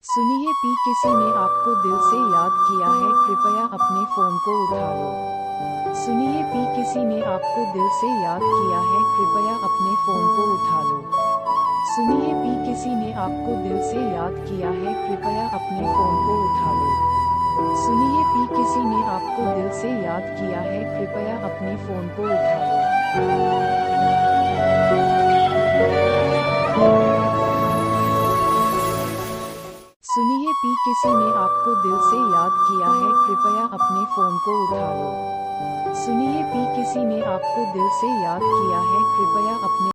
सुनिए पी किसी ने आपको दिल से याद किया है, कृपया अपने फोन को उठा लो। सुनिए पी किसी ने आपको दिल से याद किया है, कृपया अपने फोन को उठा लो। सुनिए पी किसी ने आपको दिल से याद किया है, कृपया अपने फोन को उठा लो। सुनिए पी किसी ने आपको दिल से याद किया है, कृपया अपने फोन को उठा लो। सुनिए पी किसी ने आपको दिल से याद किया है, कृपया अपने फोन को उठा लो। सुनिए पी किसी ने आपको दिल से याद किया है, कृपया अपने